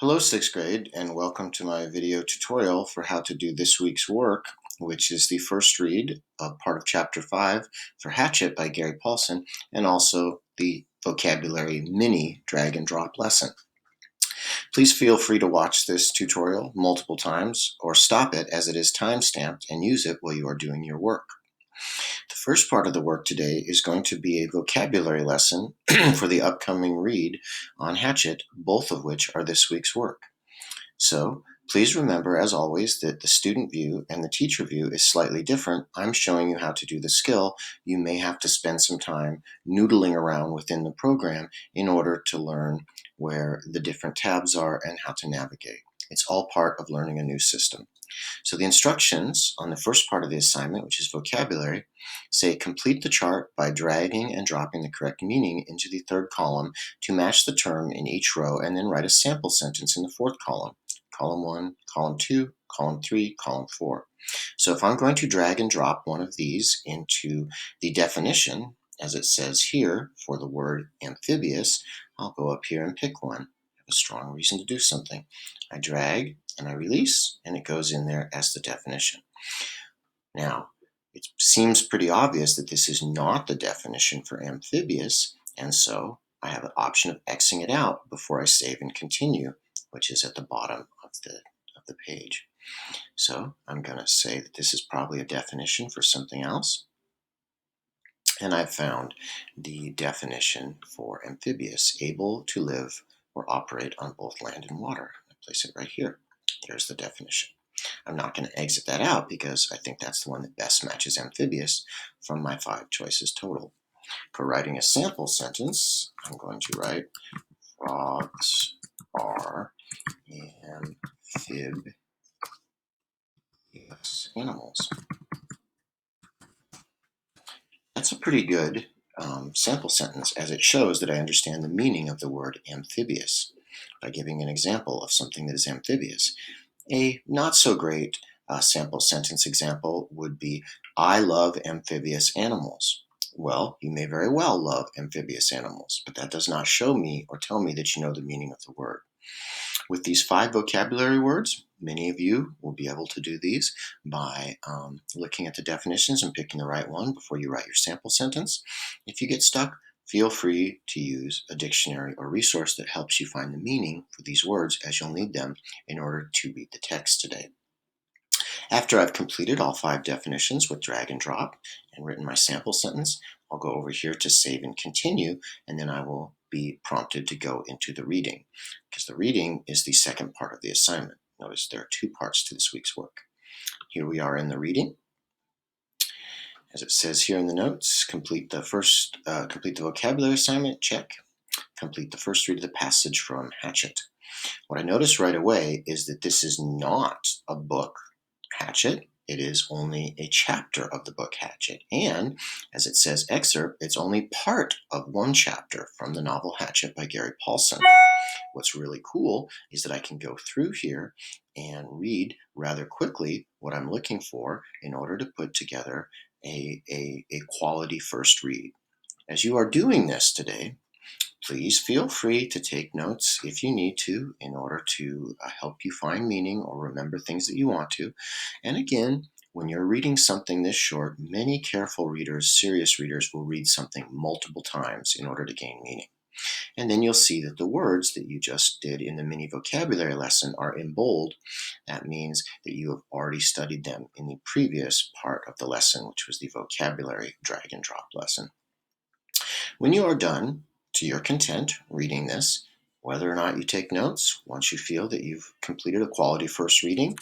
Hello, 6th grade, and welcome to my video tutorial for how to do this week's work, which is the first read of part of Chapter 5 for Hatchet by Gary Paulson, and also the vocabulary mini drag and drop lesson. Please feel free to watch this tutorial multiple times or stop it as it is time-stamped and use it while you are doing your work. The first part of the work today is going to be a vocabulary lesson for the upcoming read on Hatchet, both of which are this week's work. So please remember, as always, that the student view and the teacher view is slightly different. I'm showing you how to do the skill. You may have to spend some time noodling around within the program in order to learn where the different tabs are and how to navigate. It's all part of learning a new system. So the instructions on the first part of the assignment, which is vocabulary, say complete the chart by dragging and dropping the correct meaning into the third column to match the term in each row, and then write a sample sentence in the fourth column. Column 1, column 2, column 3, column 4. So if I'm going to drag and drop one of these into the definition, as it says here for the word amphibious, I'll go up here and pick one. I have a strong reason to do something. I drag and I release, and it goes in there as the definition. Now, it seems pretty obvious that this is not the definition for amphibious, and so I have an option of Xing it out before I save and continue, which is at the bottom of the page. So I'm going to say that this is probably a definition for something else. And I've found the definition for amphibious, able to live or operate on both land and water. I place it right here. There's the definition. I'm not going to exit that out because I think that's the one that best matches amphibious from my 5 choices total. For writing a sample sentence, I'm going to write frogs are amphibious animals. That's a pretty good sample sentence, as it shows that I understand the meaning of the word amphibious by giving an example of something that is amphibious. A not so great sample sentence example would be, I love amphibious animals. Well, you may very well love amphibious animals, but that does not show me or tell me that you know the meaning of the word. With these 5 vocabulary words, many of you will be able to do these by looking at the definitions and picking the right one before you write your sample sentence. If you get stuck, feel free to use a dictionary or resource that helps you find the meaning for these words, as you'll need them in order to read the text today. After I've completed all 5 definitions with drag and drop and written my sample sentence, I'll go over here to save and continue, and then I will be prompted to go into the reading, because the reading is the second part of the assignment. Notice there are 2 parts to this week's work. Here we are in the reading. As it says here in the notes, complete the vocabulary assignment, check. Complete the first read of the passage from Hatchet. What I notice right away is that this is not a book, Hatchet. It is only a chapter of the book Hatchet. And as it says excerpt, it's only part of one chapter from the novel Hatchet by Gary Paulson. What's really cool is that I can go through here and read rather quickly what I'm looking for in order to put together a quality first read. As you are doing this today, please feel free to take notes if you need to in order to help you find meaning or remember things that you want to. And again, when you're reading something this short, many careful readers, serious readers, will read something multiple times in order to gain meaning. And then you'll see that the words that you just did in the mini vocabulary lesson are in bold. That means that you have already studied them in the previous part of the lesson, which was the vocabulary drag and drop lesson. When you are done, to your content, reading this, whether or not you take notes, once you feel that you've completed a quality first reading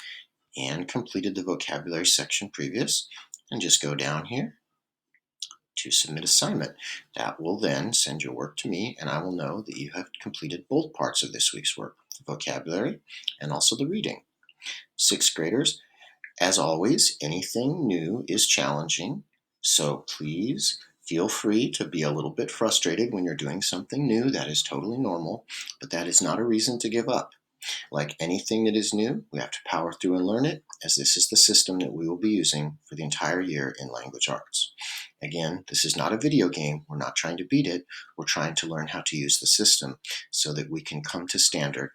and completed the vocabulary section previous, and just go down here to submit assignment. That will then send your work to me, and I will know that you have completed both parts of this week's work, the vocabulary and also the reading. 6th graders, as always, anything new is challenging, so please feel free to be a little bit frustrated when you're doing something new. That is totally normal, but that is not a reason to give up. Like anything that is new, we have to power through and learn it, as this is the system that we will be using for the entire year in language arts. Again, this is not a video game. We're not trying to beat it. We're trying to learn how to use the system so that we can come to standard